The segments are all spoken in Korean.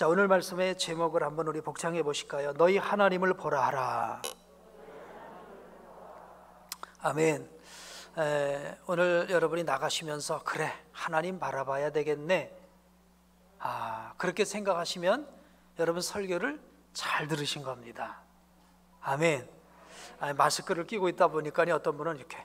자, 오늘 말씀의 제목을 한번 우리 복창해 보실까요? 너희 하나님을 보라 하라. 아멘. 오늘 여러분이 나가시면서 그래, 하나님 바라봐야 되겠네, 그렇게 생각하시면 여러분 설교를 잘 들으신 겁니다. 아멘. 마스크를 끼고 있다 보니까 어떤 분은 이렇게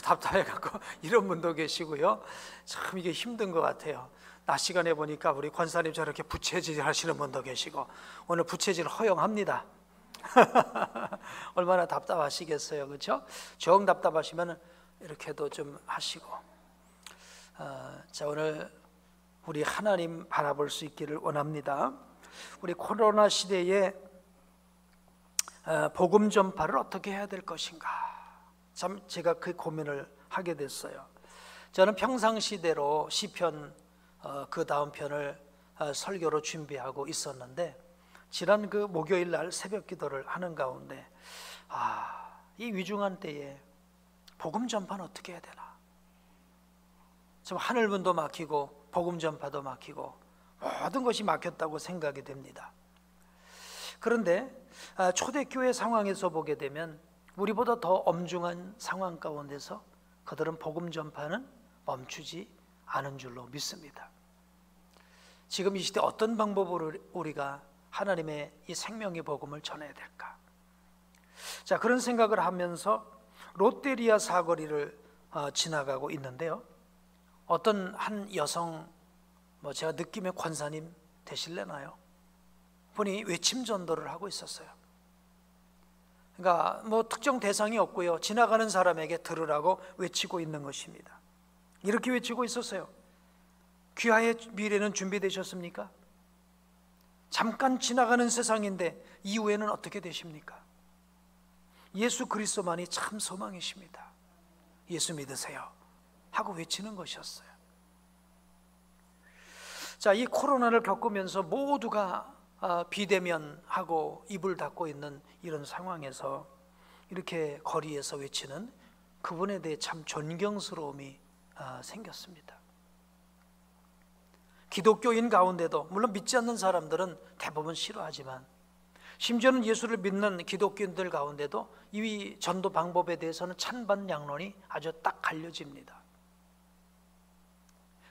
답답해갖고 이런 분도 계시고요. 참 이게 힘든 것 같아요. 낮 시간에 보니까 우리 권사님 저렇게 부채질 하시는 분도 계시고, 오늘 부채질 허용합니다. 얼마나 답답하시겠어요, 그렇죠? 정 답답하시면 이렇게도 좀 하시고. 자, 오늘 우리 하나님 바라볼 수 있기를 원합니다. 우리 코로나 시대에 복음 전파를 어떻게 해야 될 것인가, 참 제가 그 고민을 하게 됐어요. 저는 평상시대로 시편 그 다음 편을 설교로 준비하고 있었는데, 지난 그 목요일 날 새벽 기도를 하는 가운데 이 위중한 때에 복음 전파는 어떻게 해야 되나, 좀 하늘문도 막히고 복음 전파도 막히고 모든 것이 막혔다고 생각이 됩니다. 그런데 초대교회 상황에서 보게 되면 우리보다 더 엄중한 상황 가운데서 그들은 복음 전파는 멈추지 않은 줄로 믿습니다. 지금 이 시대 어떤 방법으로 우리가 하나님의 이 생명의 복음을 전해야 될까? 자, 그런 생각을 하면서 롯데리아 사거리를 지나가고 있는데요, 어떤 한 여성, 제가 느낌의 권사님 되실래나요? 분이 외침 전도를 하고 있었어요. 그러니까 특정 대상이 없고요, 지나가는 사람에게 들으라고 외치고 있는 것입니다. 이렇게 외치고 있었어요. 귀하의 미래는 준비되셨습니까? 잠깐 지나가는 세상인데 이후에는 어떻게 되십니까? 예수 그리스도만이 참 소망이십니다. 예수 믿으세요 하고 외치는 것이었어요. 자, 이 코로나를 겪으면서 모두가 비대면하고 입을 닫고 있는 이런 상황에서 이렇게 거리에서 외치는 그분에 대해 참 존경스러움이 생겼습니다. 기독교인 가운데도, 물론 믿지 않는 사람들은 대부분 싫어하지만, 심지어는 예수를 믿는 기독교인들 가운데도 이 전도 방법에 대해서는 찬반 양론이 아주 딱 갈려집니다.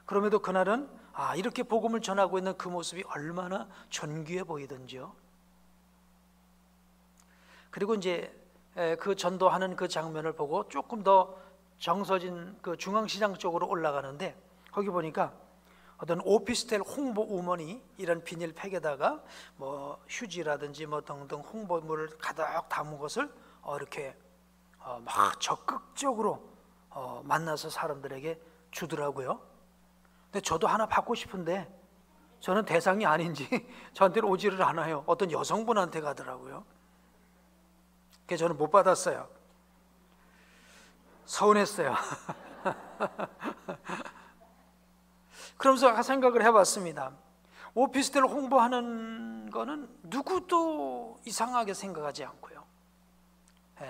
그럼에도 그날은 이렇게 복음을 전하고 있는 그 모습이 얼마나 존귀해 보이던지요. 그리고 이제 그 전도하는 그 장면을 보고 조금 더 정서진 그 중앙시장 쪽으로 올라가는데, 거기 보니까 어떤 오피스텔 홍보 우먼이 이런 비닐팩에다가 휴지라든지 등등 홍보물을 가득 담은 것을 이렇게 막 적극적으로 만나서 사람들에게 주더라고요. 근데 저도 하나 받고 싶은데 저는 대상이 아닌지 저한테는 오지를 않아요. 어떤 여성분한테 가더라고요. 그래서 저는 못 받았어요. 서운했어요. 그러면서 생각을 해봤습니다. 오피스텔 홍보하는 거는 누구도 이상하게 생각하지 않고요,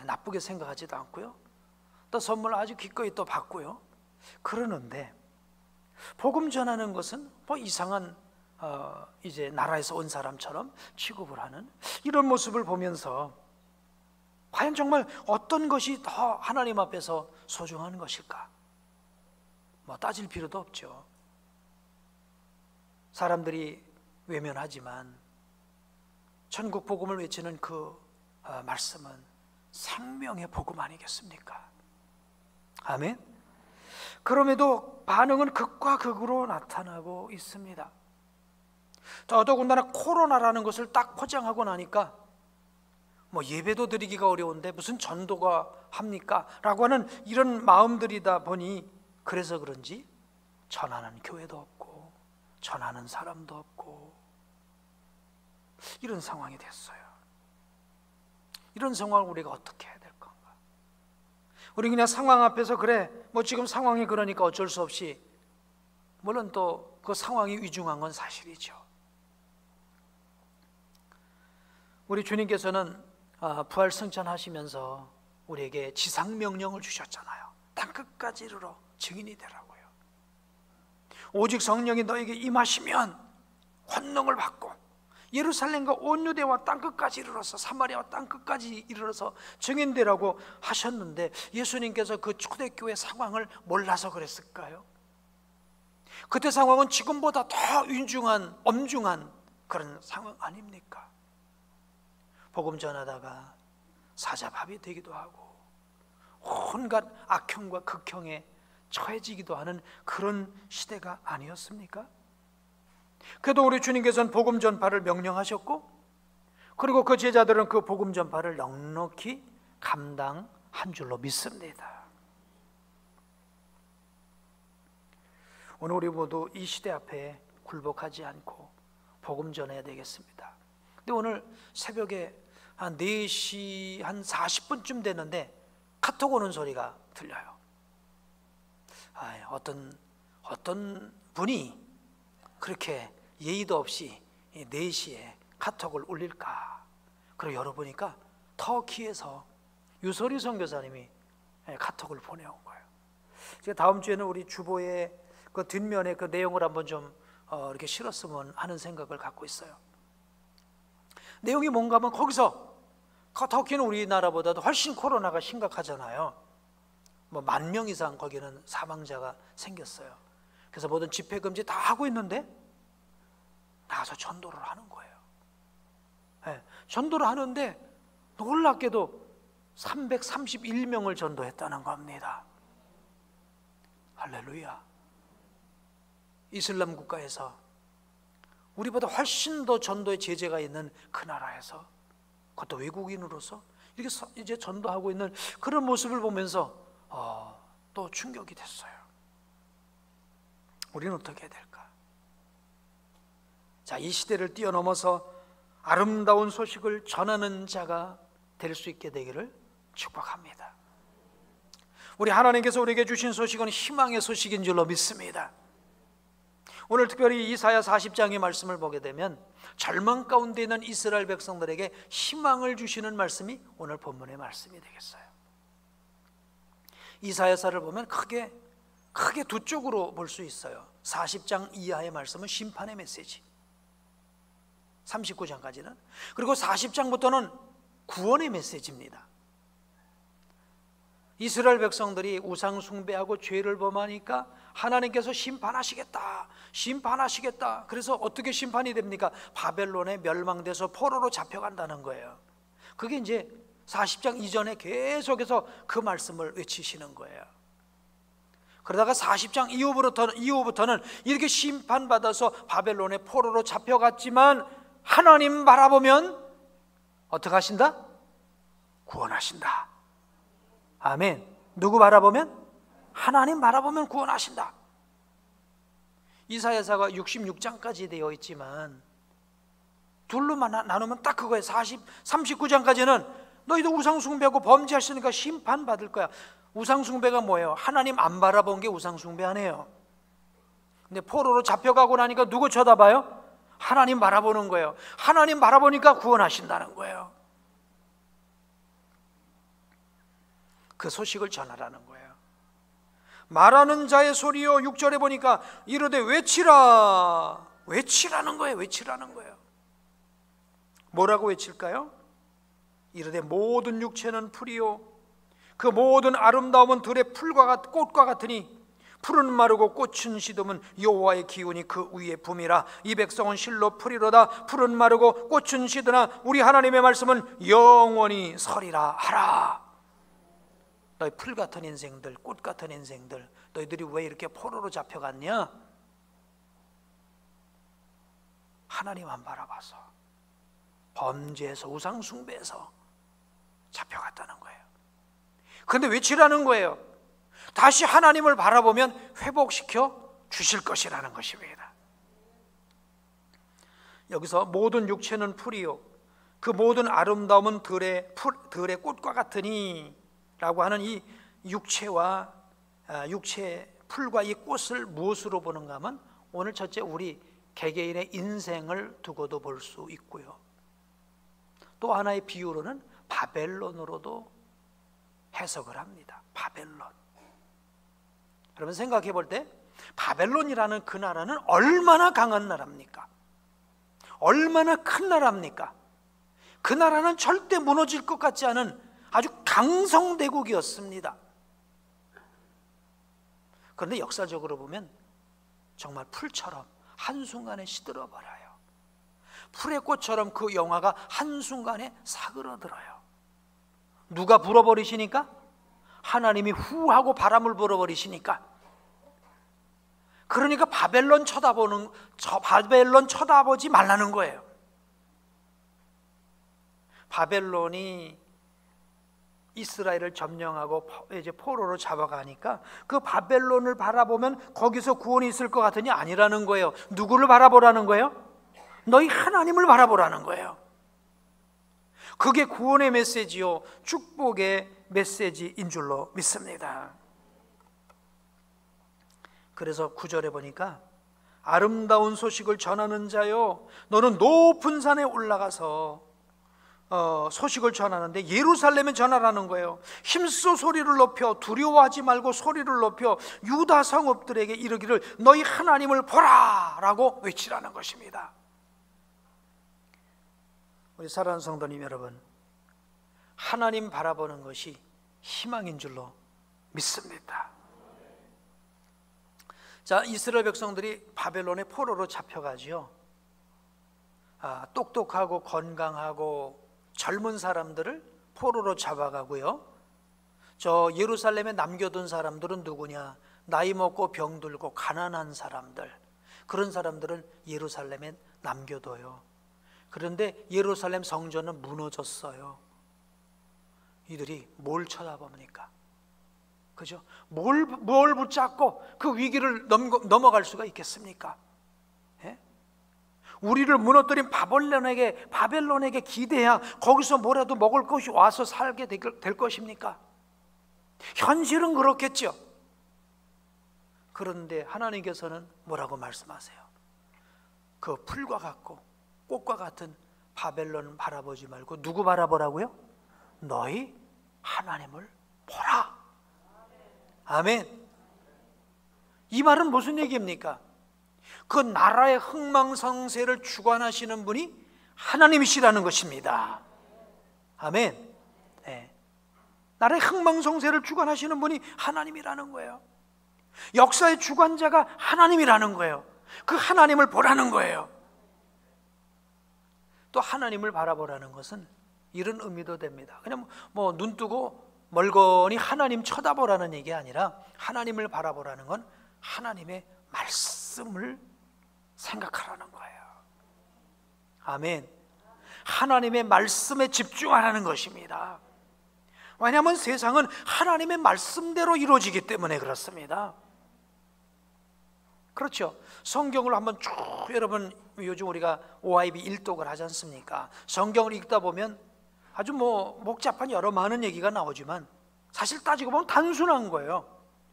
나쁘게 생각하지도 않고요, 또 선물 아주 기꺼이 또 받고요. 그러는데 복음 전하는 것은 이상한 이제 나라에서 온 사람처럼 취급을 하는 이런 모습을 보면서 과연 정말 어떤 것이 더 하나님 앞에서 소중한 것일까? 따질 필요도 없죠. 사람들이 외면하지만 천국 복음을 외치는 그 말씀은 생명의 복음 아니겠습니까? 아멘. 그럼에도 반응은 극과 극으로 나타나고 있습니다. 더더군다나 코로나라는 것을 딱 포장하고 나니까 예배도 드리기가 어려운데 무슨 전도가 합니까? 라고 하는 이런 마음들이다 보니, 그래서 그런지 전하는 교회도 없고 전하는 사람도 없고 이런 상황이 됐어요. 이런 상황을 우리가 어떻게 해야 될 건가? 우리 그냥 상황 앞에서 그래, 지금 상황이 그러니까 어쩔 수 없이, 물론 또 그 상황이 위중한 건 사실이죠. 우리 주님께서는 부활 승천하시면서 우리에게 지상명령을 주셨잖아요. 땅끝까지 이르러 증인이 되라고요. 오직 성령이 너에게 임하시면 권능을 받고 예루살렘과 온 유대와 땅끝까지 이르러서 사마리아와 땅끝까지 이르러서 증인되라고 하셨는데 예수님께서 그 초대교회 상황을 몰라서 그랬을까요? 그때 상황은 지금보다 더 윈중한 엄중한 그런 상황 아닙니까? 복음 전하다가 사자밥이 되기도 하고 온갖 악형과 극형에 처해지기도 하는 그런 시대가 아니었습니까? 그래도 우리 주님께서는 복음 전파를 명령하셨고, 그리고 그 제자들은 그 복음 전파를 넉넉히 감당한 줄로 믿습니다. 오늘 우리 모두 이 시대 앞에 굴복하지 않고 복음 전해야 되겠습니다. 근데 오늘 새벽에 한 4시 한 40분쯤 됐는데 카톡 오는 소리가 들려요. 어떤 분이 그렇게 예의도 없이 4시에 카톡을 올릴까? 그리고 열어보니까 터키에서 유소리 선교사님이 카톡을 보내온 거예요. 제가 다음 주에는 우리 주보의 그 뒷면에 그 내용을 한번 좀 이렇게 실었으면 하는 생각을 갖고 있어요. 내용이 뭔가 하면 거기서 터키는 우리나라보다도 훨씬 코로나가 심각하잖아요. 뭐 10,000명 이상 거기는 사망자가 생겼어요. 그래서 모든 집회 금지 다 하고 있는데 나가서 전도를 하는 거예요. 네, 전도를 하는데 놀랍게도 331명을 전도했다는 겁니다. 할렐루야. 이슬람 국가에서 우리보다 훨씬 더 전도의 제재가 있는 그 나라에서, 그것도 외국인으로서 이렇게 이제 전도하고 있는 그런 모습을 보면서 또 충격이 됐어요. 우리는 어떻게 해야 될까? 자, 이 시대를 뛰어넘어서 아름다운 소식을 전하는 자가 될 수 있게 되기를 축복합니다. 우리 하나님께서 우리에게 주신 소식은 희망의 소식인 줄로 믿습니다. 오늘 특별히 이사야 40장의 말씀을 보게 되면 절망 가운데 있는 이스라엘 백성들에게 희망을 주시는 말씀이 오늘 본문의 말씀이 되겠어요. 이사야서를 보면 크게 두 쪽으로 볼 수 있어요. 40장 이하의 말씀은 심판의 메시지, 39장까지는, 그리고 40장부터는 구원의 메시지입니다. 이스라엘 백성들이 우상 숭배하고 죄를 범하니까 하나님께서 심판하시겠다. 그래서 어떻게 심판이 됩니까? 바벨론에 멸망돼서 포로로 잡혀간다는 거예요. 그게 이제 40장 이전에 계속해서 그 말씀을 외치시는 거예요. 그러다가 40장 이후부터는 이렇게 심판받아서 바벨론의 포로로 잡혀갔지만 하나님 바라보면 어떻게 하신다? 구원하신다. 아멘. 누구 바라보면? 하나님 바라보면 구원하신다. 이사야서가 66장까지 되어 있지만 둘로만 나누면 딱 그거예요. 39장까지는 너희도 우상숭배하고 범죄하시니까 심판받을 거야. 우상숭배가 뭐예요? 하나님 안 바라본 게 우상숭배 아니에요. 근데 포로로 잡혀가고 나니까 누구 쳐다봐요? 하나님 바라보는 거예요. 하나님 바라보니까 구원하신다는 거예요. 그 소식을 전하라는 거예요. 말하는 자의 소리요, 6절에 보니까 이르되 외치라는 거예요. 뭐라고 외칠까요? 이르되 모든 육체는 풀이요, 그 모든 아름다움은 들의 꽃과 같으니 풀은 마르고 꽃은 시듬은 여호와의 기운이 그 위에 붐이라. 이 백성은 실로 풀이로다. 풀은 마르고 꽃은 시드나 우리 하나님의 말씀은 영원히 서리라 하라. 너희 풀 같은 인생들, 꽃 같은 인생들, 너희들이 왜 이렇게 포로로 잡혀갔냐? 하나님 안 바라봐서 범죄에서 우상숭배해서 잡혀갔다는 거예요. 그런데 외치라는 거예요. 다시 하나님을 바라보면 회복시켜 주실 것이라는 것입니다. 여기서 모든 육체는 풀이요, 그 모든 아름다움은 들의 꽃과 같으니 라고 하는 이 육체와 육체 풀과 이 꽃을 무엇으로 보는가 하면 오늘 첫째 우리 개개인의 인생을 두고도 볼 수 있고요, 또 하나의 비유로는 바벨론으로도 해석을 합니다. 바벨론. 여러분 생각해 볼 때 바벨론이라는 그 나라는 얼마나 강한 나라입니까? 얼마나 큰 나라입니까? 그 나라는 절대 무너질 것 같지 않은 아주 강성대국이었습니다. 그런데 역사적으로 보면 정말 풀처럼 한순간에 시들어버려요. 풀의 꽃처럼 그 영화가 한순간에 사그러들어요. 누가 불어버리시니까? 하나님이 후 하고 바람을 불어버리시니까. 그러니까 바벨론 쳐다보지 말라는 거예요. 바벨론이 이스라엘을 점령하고 이제 포로로 잡아가니까 그 바벨론을 바라보면 거기서 구원이 있을 것 같으니 아니라는 거예요. 누구를 바라보라는 거예요? 너희 하나님을 바라보라는 거예요. 그게 구원의 메시지요, 축복의 메시지인 줄로 믿습니다. 그래서 9절에 보니까 아름다운 소식을 전하는 자요, 너는 높은 산에 올라가서 소식을 전하는데 예루살렘에 전하라는 거예요. 힘써 소리를 높여, 두려워하지 말고 소리를 높여 유다 성읍들에게 이르기를 너희 하나님을 보라 라고 외치라는 것입니다. 우리 사랑하는 성도님 여러분, 하나님 바라보는 것이 희망인 줄로 믿습니다. 자, 이스라엘 백성들이 바벨론의 포로로 잡혀가지요. 똑똑하고 건강하고 젊은 사람들을 포로로 잡아가고요. 저 예루살렘에 남겨둔 사람들은 누구냐? 나이 먹고 병들고 가난한 사람들, 그런 사람들은 예루살렘에 남겨둬요. 그런데 예루살렘 성전은 무너졌어요. 이들이 뭘 쳐다봅니까? 그죠? 뭘 붙잡고 그 위기를 넘어갈 수가 있겠습니까? 예? 우리를 무너뜨린 바벨론에게 기대야 거기서 뭐라도 먹을 것이 와서 살게 될 것입니까? 현실은 그렇겠죠. 그런데 하나님께서는 뭐라고 말씀하세요? 그 풀과 같고 꽃과 같은 바벨론 바라보지 말고 누구 바라보라고요? 너희 하나님을 보라. 아멘. 이 말은 무슨 얘기입니까? 그 나라의 흥망성쇠를 주관하시는 분이 하나님이시라는 것입니다. 아멘. 네. 나라의 흥망성쇠를 주관하시는 분이 하나님이라는 거예요. 역사의 주관자가 하나님이라는 거예요. 그 하나님을 보라는 거예요. 또 하나님을 바라보라는 것은 이런 의미도 됩니다. 그냥 눈 뜨고 멀거니 하나님 쳐다보라는 얘기 아니라 하나님을 바라보라는 건 하나님의 말씀을 생각하라는 거예요. 아멘. 하나님의 말씀에 집중하라는 것입니다. 왜냐하면 세상은 하나님의 말씀대로 이루어지기 때문에 그렇습니다. 그렇죠. 성경을 한번 쭉, 여러분 요즘 우리가 OIB 일독을 하지 않습니까? 성경을 읽다 보면 아주 복잡한 여러 많은 얘기가 나오지만 사실 따지고 보면 단순한 거예요.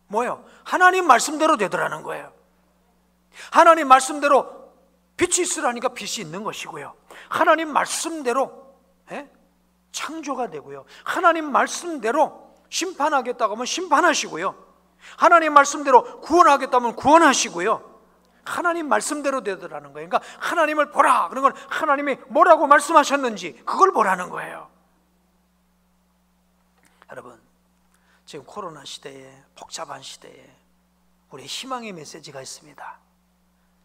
뭐예요? 하나님 말씀대로 되더라는 거예요. 하나님 말씀대로 빛이 있으라니까 빛이 있는 것이고요. 하나님 말씀대로 창조가 되고요. 하나님 말씀대로 심판하겠다고 하면 심판하시고요. 하나님 말씀대로 구원하겠다면 구원하시고요. 하나님 말씀대로 되더라는 거예요. 그러니까 하나님을 보라. 그런 건 하나님이 뭐라고 말씀하셨는지 그걸 보라는 거예요. 여러분, 지금 코로나 시대에, 복잡한 시대에 우리의 희망의 메시지가 있습니다.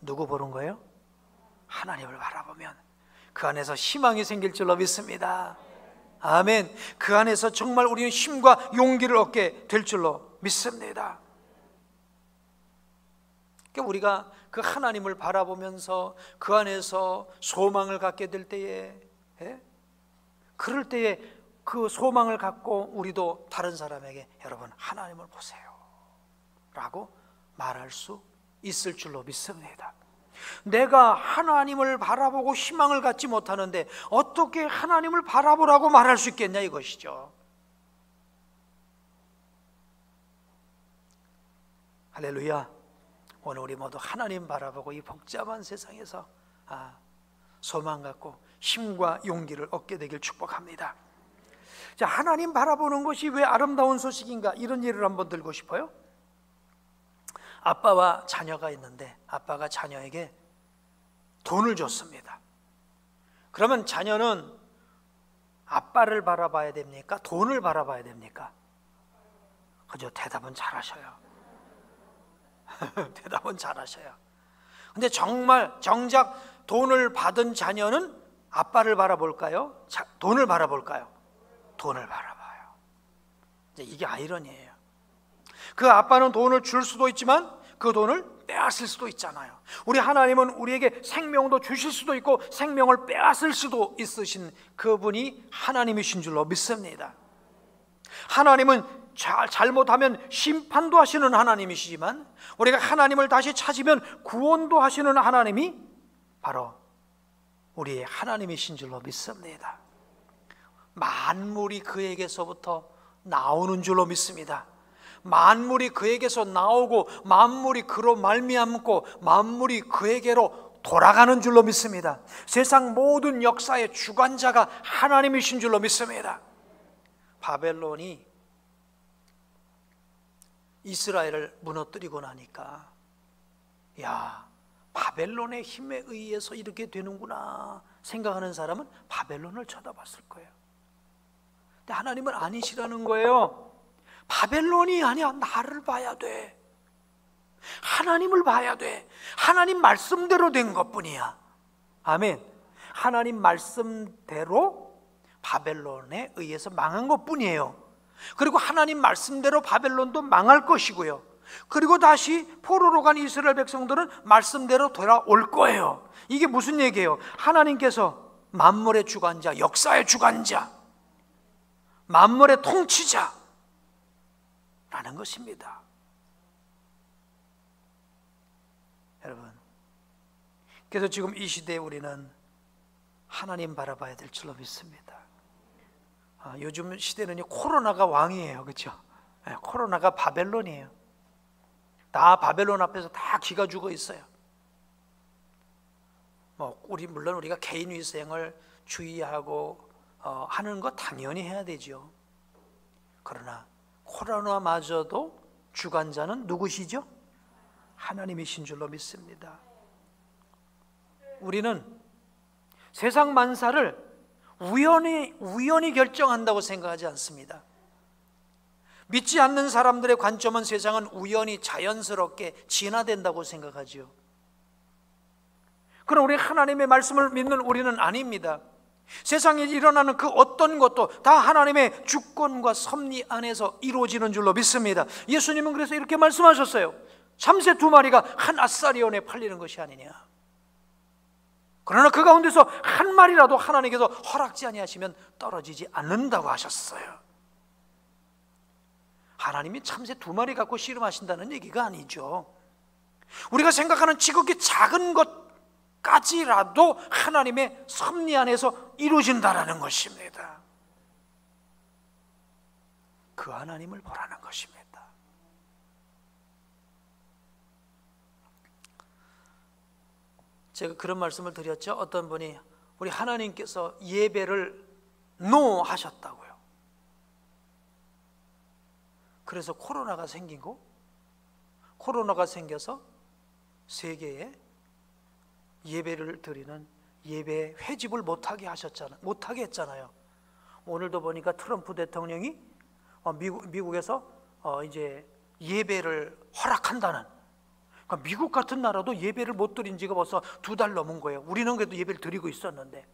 누구 보는 거예요? 하나님을 바라보면 그 안에서 희망이 생길 줄로 믿습니다. 아멘. 그 안에서 정말 우리는 힘과 용기를 얻게 될 줄로 믿습니다. 그러니까 우리가 그 하나님을 바라보면서 그 안에서 소망을 갖게 될 때에, 그럴 때에 그 소망을 갖고 우리도 다른 사람에게 여러분 하나님을 보세요 라고 말할 수 있을 줄로 믿습니다. 내가 하나님을 바라보고 희망을 갖지 못하는데 어떻게 하나님을 바라보라고 말할 수 있겠냐 이것이죠. 할렐루야. 오늘 우리 모두 하나님 바라보고 이 복잡한 세상에서 소망 갖고 힘과 용기를 얻게 되길 축복합니다. 자, 하나님 바라보는 것이 왜 아름다운 소식인가? 이런 예를 한번 들고 싶어요. 아빠와 자녀가 있는데 아빠가 자녀에게 돈을 줬습니다. 그러면 자녀는 아빠를 바라봐야 됩니까? 돈을 바라봐야 됩니까? 그죠? 대답은 잘하셔요. 대답은 잘하셔요. 근데 정작 돈을 받은 자녀는 아빠를 바라볼까요? 돈을 바라볼까요? 돈을 바라봐요. 이게 아이러니예요. 그 아빠는 돈을 줄 수도 있지만 그 돈을 빼앗을 수도 있잖아요. 우리 하나님은 우리에게 생명도 주실 수도 있고 생명을 빼앗을 수도 있으신 그분이 하나님이신 줄로 믿습니다. 하나님은 잘못하면 심판도 하시는 하나님이시지만 우리가 하나님을 다시 찾으면 구원도 하시는 하나님이 바로 우리의 하나님이신 줄로 믿습니다. 만물이 그에게서부터 나오는 줄로 믿습니다. 만물이 그에게서 나오고 만물이 그로 말미암고 만물이 그에게로 돌아가는 줄로 믿습니다. 세상 모든 역사의 주관자가 하나님이신 줄로 믿습니다. 바벨론이 이스라엘을 무너뜨리고 나니까 야, 바벨론의 힘에 의해서 이렇게 되는구나 생각하는 사람은 바벨론을 쳐다봤을 거예요. 근데 하나님은 아니시라는 거예요. 바벨론이 아니야. 나를 봐야 돼. 하나님을 봐야 돼. 하나님 말씀대로 된 것뿐이야. 아멘. 하나님 말씀대로 바벨론에 의해서 망한 것뿐이에요. 그리고 하나님 말씀대로 바벨론도 망할 것이고요. 그리고 다시 포로로 간 이스라엘 백성들은 말씀대로 돌아올 거예요. 이게 무슨 얘기예요? 하나님께서 만물의 주관자, 역사의 주관자, 만물의 통치자 라는 것입니다. 여러분, 그래서 지금 이 시대에 우리는 하나님 바라봐야 될 줄로 믿습니다. 요즘 시대는 코로나가 왕이에요. 그렇죠? 네, 코로나가 바벨론이에요. 다 바벨론 앞에서 다 기가 죽어 있어요. 물론 우리가 개인 위생을 주의하고 하는 거 당연히 해야 되죠. 그러나 코로나마저도 주관자는 누구시죠? 하나님이신 줄로 믿습니다. 우리는 세상 만사를 우연히 결정한다고 생각하지 않습니다. 믿지 않는 사람들의 관점은 세상은 우연히 자연스럽게 진화된다고 생각하죠. 그럼 우리 하나님의 말씀을 믿는 우리는 아닙니다. 세상에 일어나는 그 어떤 것도 다 하나님의 주권과 섭리 안에서 이루어지는 줄로 믿습니다. 예수님은 그래서 이렇게 말씀하셨어요. 참새 2마리가 한 아사리온에 팔리는 것이 아니냐. 그러나 그 가운데서 한 마리라도 하나님께서 허락지 아니하시면 떨어지지 않는다고 하셨어요. 하나님이 참새 2마리 갖고 씨름하신다는 얘기가 아니죠. 우리가 생각하는 지극히 작은 것까지라도 하나님의 섭리 안에서 이루어진다는 것입니다. 그 하나님을 보라는 것입니다. 제가 그런 말씀을 드렸죠. 어떤 분이 우리 하나님께서 예배를 NO 하셨다고요. 그래서 코로나가 생기고 코로나가 생겨서 세계에 예배를 드리는 예배 회집을 못하게 했잖아요. 오늘도 보니까 트럼프 대통령이 미국에서 이제 예배를 허락한다는, 그러니까 미국 같은 나라도 예배를 못 드린 지가 벌써 2달 넘은 거예요. 우리는 그래도 예배를 드리고 있었는데,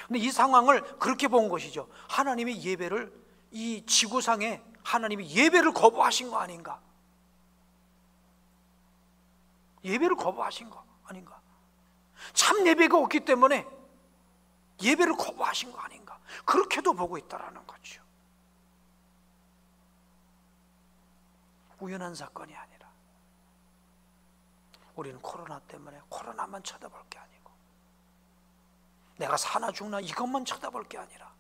근데 이 상황을 그렇게 본 것이죠. 하나님이 예배를, 이 지구상에 하나님이 예배를 거부하신 거 아닌가? 예배를 거부하신 거 아닌가? 참 예배가 없기 때문에 예배를 거부하신 거 아닌가? 그렇게도 보고 있다라는 거죠. 우연한 사건이 아니라 우리는 코로나 때문에 코로나만 쳐다볼 게 아니고 내가 사나 죽나 이것만 쳐다볼 게 아니라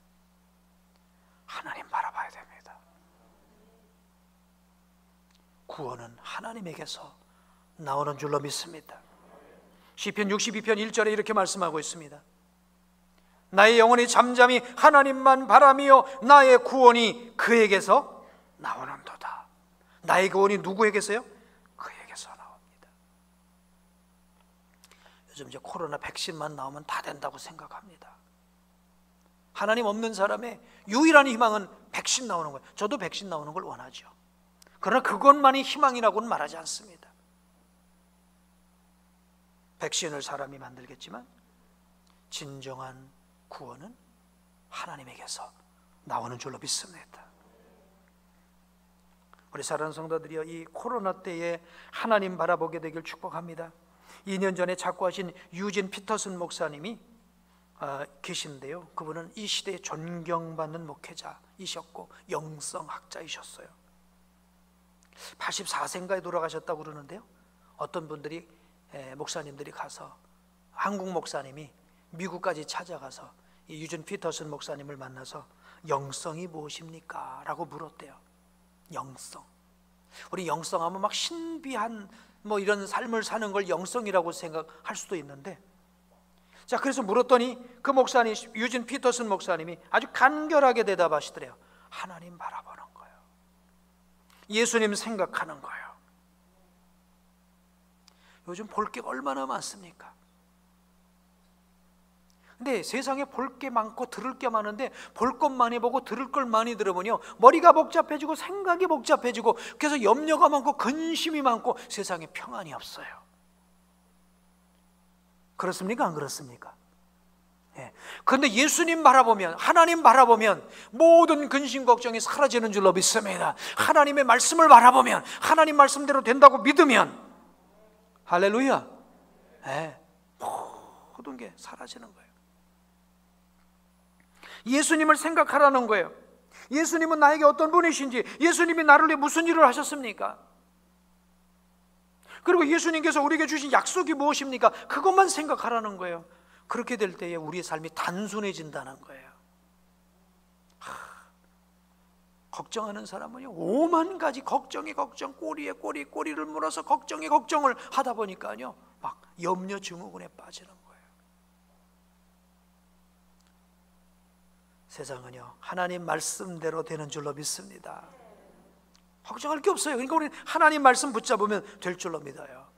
하나님 바라봐야 됩니다. 구원은 하나님에게서 나오는 줄로 믿습니다. 시편 62편 1절에 이렇게 말씀하고 있습니다. 나의 영혼이 잠잠히 하나님만 바라며 나의 구원이 그에게서 나오는도다. 나의 구원이 누구에게서요? 그에게서 나옵니다. 요즘 이제 코로나 백신만 나오면 다 된다고 생각합니다. 하나님 없는 사람의 유일한 희망은 백신 나오는 거예요. 저도 백신 나오는 걸 원하죠. 그러나 그것만이 희망이라고는 말하지 않습니다. 백신을 사람이 만들겠지만 진정한 구원은 하나님에게서 나오는 줄로 믿습니다. 우리 사랑하는 성도들이여, 이 코로나 때에 하나님 바라보게 되길 축복합니다. 2년 전에 작고하신 유진 피터슨 목사님이 계신데요, 그분은 이 시대에 존경받는 목회자이셨고 영성학자이셨어요. 84세인가에 돌아가셨다고 그러는데요, 어떤 분들이 목사님들이 가서, 한국 목사님이 미국까지 찾아가서 이 유진 피터슨 목사님을 만나서 영성이 무엇입니까? 라고 물었대요. 영성. 우리 영성하면 막 신비한 뭐 이런 삶을 사는 걸 영성이라고 생각할 수도 있는데, 자, 그래서 물었더니 그 목사님, 유진 피터슨 목사님이 아주 간결하게 대답하시더래요. 하나님 바라보는 거예요. 예수님 생각하는 거예요. 요즘 볼 게 얼마나 많습니까? 근데 세상에 볼 게 많고 들을 게 많은데, 볼 것 많이 보고 들을 걸 많이 들어보면 머리가 복잡해지고 생각이 복잡해지고, 그래서 염려가 많고 근심이 많고 세상에 평안이 없어요. 그렇습니까? 안 그렇습니까? 그런데 예수님 바라보면, 하나님 바라보면 모든 근심 걱정이 사라지는 줄로 믿습니다. 하나님의 말씀을 바라보면, 하나님 말씀대로 된다고 믿으면, 할렐루야, 모든 게 사라지는 거예요. 예수님을 생각하라는 거예요. 예수님은 나에게 어떤 분이신지, 예수님이 나를 위해 무슨 일을 하셨습니까? 그리고 예수님께서 우리에게 주신 약속이 무엇입니까? 그것만 생각하라는 거예요. 그렇게 될 때에 우리의 삶이 단순해진다는 거예요. 걱정하는 사람은요, 오만 가지 걱정에 걱정, 꼬리에 꼬리, 꼬리를 물어서 걱정에 걱정을 하다 보니까요, 막 염려 증후군에 빠지는 거예요. 세상은요, 하나님 말씀대로 되는 줄로 믿습니다. 걱정할 게 없어요. 그러니까 우리는 하나님 말씀 붙잡으면 될 줄로 믿어요.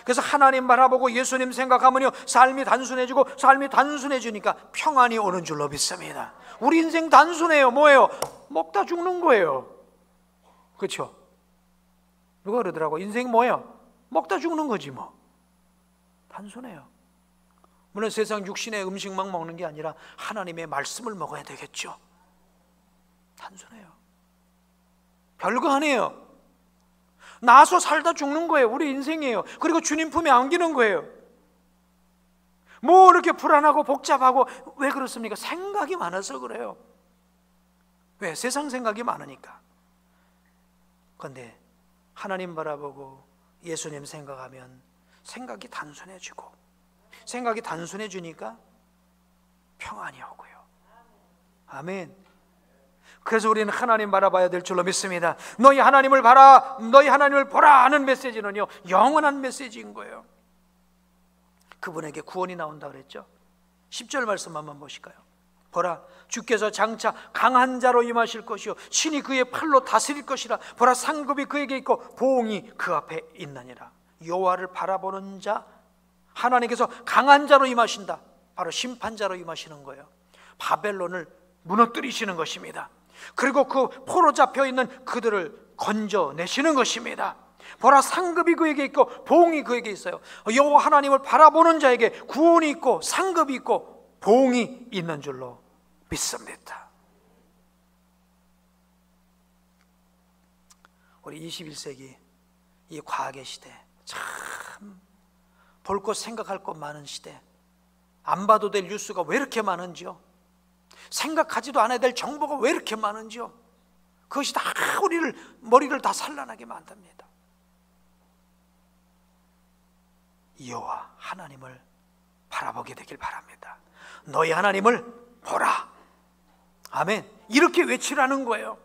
그래서 하나님 바라보고 예수님 생각하면요, 삶이 단순해지고, 삶이 단순해지니까 평안이 오는 줄로 믿습니다. 우리 인생 단순해요. 뭐예요? 먹다 죽는 거예요. 그렇죠? 누가 그러더라고, 인생 뭐예요? 먹다 죽는 거지 뭐. 단순해요. 물론 세상 육신의 음식만 먹는 게 아니라 하나님의 말씀을 먹어야 되겠죠. 단순해요. 별거 아니에요. 나서 살다 죽는 거예요. 우리 인생이에요. 그리고 주님 품에 안기는 거예요. 뭐 이렇게 불안하고 복잡하고, 왜 그렇습니까? 생각이 많아서 그래요. 왜? 세상 생각이 많으니까. 그런데 하나님 바라보고 예수님 생각하면 생각이 단순해지고, 생각이 단순해지니까 평안이 오고요. 아멘. 그래서 우리는 하나님 바라봐야 될 줄로 믿습니다. 너희 하나님을 보라 하는 메시지는요, 영원한 메시지인 거예요. 그분에게 구원이 나온다 그랬죠. 10절 말씀 한번 보실까요? 보라, 주께서 장차 강한 자로 임하실 것이요, 신이 그의 팔로 다스릴 것이라. 보라, 상급이 그에게 있고 보응이 그 앞에 있느니라. 여호와를 바라보는 자, 하나님께서 강한 자로 임하신다. 바로 심판자로 임하시는 거예요. 바벨론을 무너뜨리시는 것입니다. 그리고 그 포로 잡혀 있는 그들을 건져내시는 것입니다. 보라, 상급이 그에게 있고 보응이 그에게 있어요. 여호와 하나님을 바라보는 자에게 구원이 있고 상급이 있고 보응이 있는 줄로 믿습니다. 우리 21세기 이 과학의 시대, 참 볼 것 생각할 것 많은 시대, 안 봐도 될 뉴스가 왜 이렇게 많은지요? 생각하지도 않아야 될 정보가 왜 이렇게 많은지요? 그것이 다 우리를, 머리를 다 산란하게 만듭니다. 여호와 하나님을 바라보게 되길 바랍니다. 너희 하나님을 보라. 아멘. 이렇게 외치라는 거예요.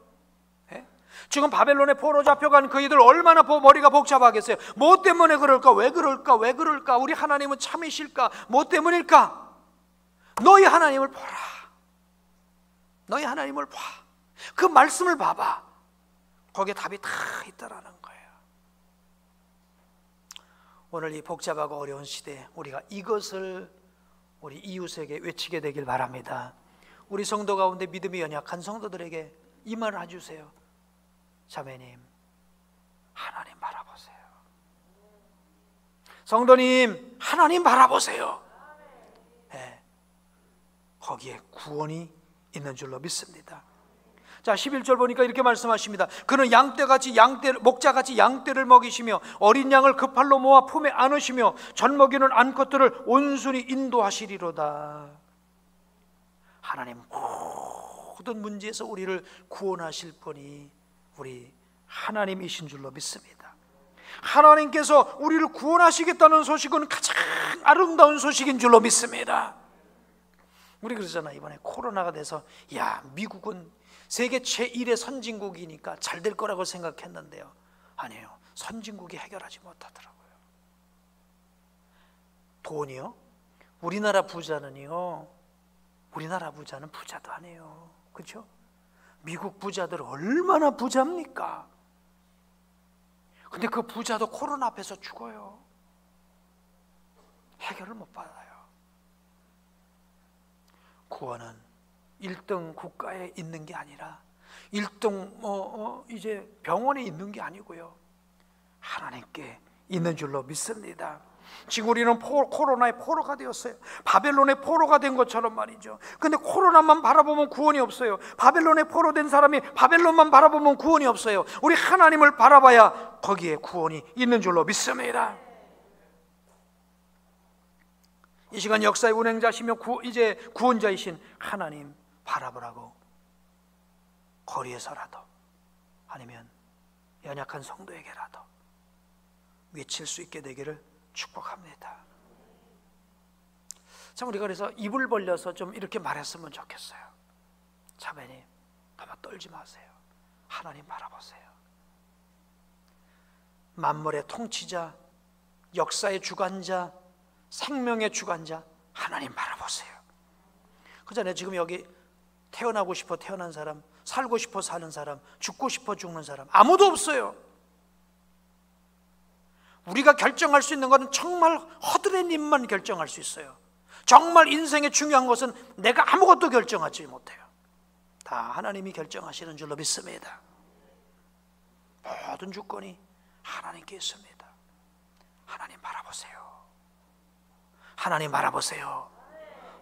지금 바벨론에 포로 잡혀간 그이들 얼마나 머리가 복잡하겠어요. 뭐 때문에 그럴까? 왜 그럴까? 왜 그럴까? 우리 하나님은 참이실까? 뭐 때문일까? 너희 하나님을 보라. 너희 하나님을 봐. 그 말씀을 봐봐. 거기에 답이 다 있다라는 거예요. 오늘 이 복잡하고 어려운 시대에 우리가 이것을 우리 이웃에게 외치게 되길 바랍니다. 우리 성도 가운데 믿음이 연약한 성도들에게 이 말을 해주세요. 자매님, 하나님 바라보세요. 성도님, 하나님 바라보세요. 네, 거기에 구원이 있는 줄로 믿습니다. 자, 11절 보니까 이렇게 말씀하십니다. 그는 목자같이 양떼를 먹이시며 어린 양을 그 팔로 모아 품에 안으시며 젖먹이는 암컷들을 온순히 인도하시리로다. 하나님 모든 문제에서 우리를 구원하실 분이 우리 하나님이신 줄로 믿습니다. 하나님께서 우리를 구원하시겠다는 소식은 가장 아름다운 소식인 줄로 믿습니다. 우리 그러잖아, 이번에 코로나가 돼서 야, 미국은 세계 제1의 선진국이니까 잘 될 거라고 생각했는데요, 아니에요. 선진국이 해결하지 못하더라고요. 돈이요? 우리나라 부자는요, 우리나라 부자는 부자도 아니에요. 그렇죠? 미국 부자들 얼마나 부자입니까? 근데 그 부자도 코로나 앞에서 죽어요. 해결을 못 받아요. 구원은 1등 국가에 있는 게 아니라 1등 이제 병원에 있는 게 아니고요, 하나님께 있는 줄로 믿습니다. 지금 우리는 코로나의 포로가 되었어요. 바벨론의 포로가 된 것처럼 말이죠. 근데 코로나만 바라보면 구원이 없어요. 바벨론의 포로된 사람이 바벨론만 바라보면 구원이 없어요. 우리 하나님을 바라봐야 거기에 구원이 있는 줄로 믿습니다. 이 시간 역사의 운행자시며 이제 구원자이신 하나님 바라보라고 거리에서라도 아니면 연약한 성도에게라도 외칠 수 있게 되기를 축복합니다. 참, 우리가 그래서 입을 벌려서 좀 이렇게 말했으면 좋겠어요. 자매님, 너무 떨지 마세요. 하나님 바라보세요. 만물의 통치자, 역사의 주관자, 생명의 주관자 하나님 바라보세요. 그잖아요. 지금 여기 태어나고 싶어 태어난 사람, 살고 싶어 사는 사람, 죽고 싶어 죽는 사람 아무도 없어요. 우리가 결정할 수 있는 것은 정말 허드렛님만 결정할 수 있어요. 정말 인생의 중요한 것은 내가 아무것도 결정하지 못해요. 다 하나님이 결정하시는 줄로 믿습니다. 모든 주권이 하나님께 있습니다. 하나님 바라보세요. 하나님 바라보세요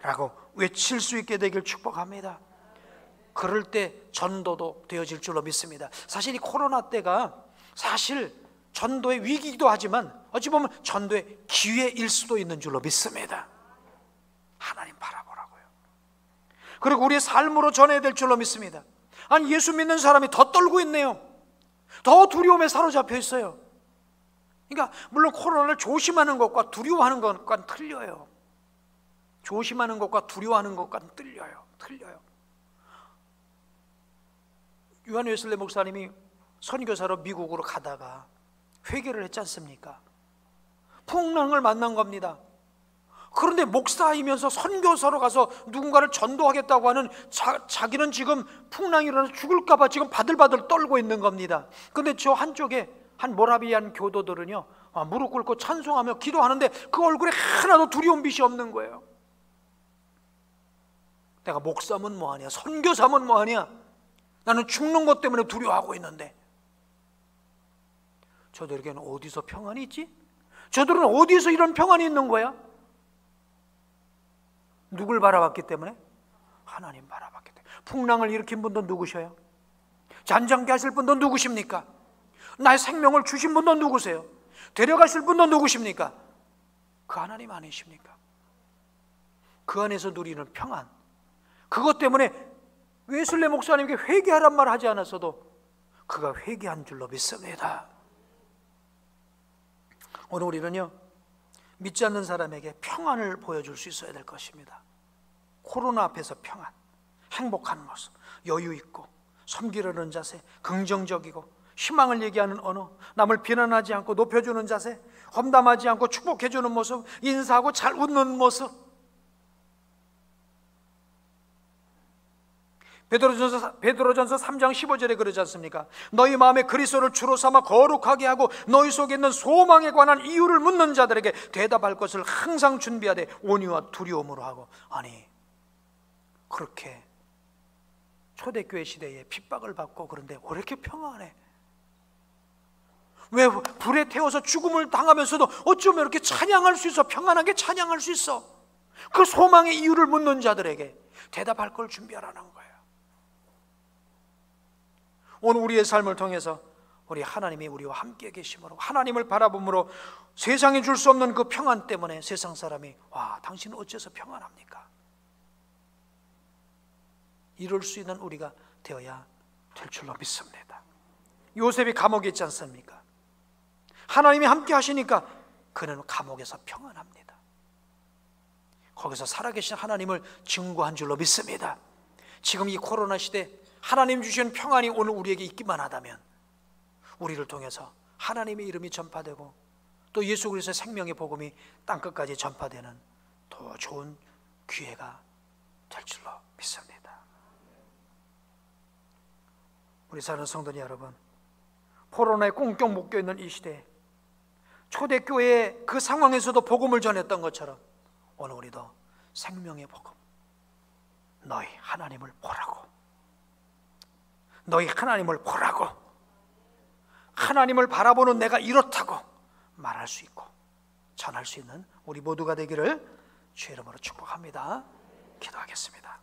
라고 외칠 수 있게 되길 축복합니다. 그럴 때 전도도 되어질 줄로 믿습니다. 사실 이 코로나 때가 사실 전도의 위기이기도 하지만 어찌 보면 전도의 기회일 수도 있는 줄로 믿습니다. 하나님 바라보라고요. 그리고 우리의 삶으로 전해야 될 줄로 믿습니다. 아니, 예수 믿는 사람이 더 떨고 있네요. 더 두려움에 사로잡혀 있어요. 그러니까 물론 코로나를 조심하는 것과 두려워하는 것과는 틀려요. 조심하는 것과 두려워하는 것과는 틀려요. 요한 웨슬레 목사님이 선교사로 미국으로 가다가 회개를 했지 않습니까? 풍랑을 만난 겁니다. 그런데 목사이면서 선교사로 가서 누군가를 전도하겠다고 하는 자기는 지금 풍랑이 일어나서 죽을까 봐 지금 바들바들 떨고 있는 겁니다. 그런데 저 한쪽에 한 모라비안 교도들은요, 무릎 꿇고 찬송하며 기도하는데 그 얼굴에 하나도 두려운 빛이 없는 거예요. 내가 목사면 뭐하냐, 선교사면 뭐하냐, 나는 죽는 것 때문에 두려워하고 있는데 저들에게는 어디서 평안이 있지? 저들은 어디서 이런 평안이 있는 거야? 누굴 바라봤기 때문에? 하나님 바라봤기 때문에. 풍랑을 일으킨 분도 누구셔요? 잔잔케 하실 분도 누구십니까? 나의 생명을 주신 분도 누구세요? 데려가실 분도 누구십니까? 그 하나님 아니십니까? 그 안에서 누리는 평안, 그것 때문에 웨슬레 목사님께 회개하란 말 하지 않았어도 그가 회개한 줄로 믿습니다. 오늘 우리는요, 믿지 않는 사람에게 평안을 보여줄 수 있어야 될 것입니다. 코로나 앞에서 평안, 행복한 모습, 여유 있고 섬기려는 자세, 긍정적이고 희망을 얘기하는 언어, 남을 비난하지 않고 높여주는 자세, 험담하지 않고 축복해주는 모습, 인사하고 잘 웃는 모습. 베드로전서 3장 15절에 그러지 않습니까? 너희 마음에 그리스도를 주로 삼아 거룩하게 하고 너희 속에 있는 소망에 관한 이유를 묻는 자들에게 대답할 것을 항상 준비하되 온유와 두려움으로 하고. 아니, 그렇게 초대교회 시대에 핍박을 받고 그런데 왜 이렇게 평안해? 왜 불에 태워서 죽음을 당하면서도 어쩌면 이렇게 찬양할 수 있어? 평안하게 찬양할 수 있어? 그 소망의 이유를 묻는 자들에게 대답할 걸 준비하라는 거예요. 오늘 우리의 삶을 통해서 우리 하나님이 우리와 함께 계심으로, 하나님을 바라봄으로 세상에 줄 수 없는 그 평안 때문에 세상 사람이 와, 당신은 어째서 평안합니까? 이럴 수 있는 우리가 되어야 될 줄로 믿습니다. 요셉이 감옥에 있지 않습니까? 하나님이 함께 하시니까 그는 감옥에서 평안합니다. 거기서 살아계신 하나님을 증거한 줄로 믿습니다. 지금 이 코로나 시대 하나님 주신 평안이 오늘 우리에게 있기만 하다면 우리를 통해서 하나님의 이름이 전파되고 또 예수 그리스도의 생명의 복음이 땅끝까지 전파되는 더 좋은 기회가 될 줄로 믿습니다. 우리 사랑하는 성도님 여러분, 코로나에 꽁꽁 묶여 있는 이 시대에 초대교회의 그 상황에서도 복음을 전했던 것처럼 오늘 우리도 생명의 복음, 너희 하나님을 보라고, 너희 하나님을 보라고, 하나님을 바라보는 내가 이렇다고 말할 수 있고 전할 수 있는 우리 모두가 되기를 주의 이름으로 축복합니다. 기도하겠습니다.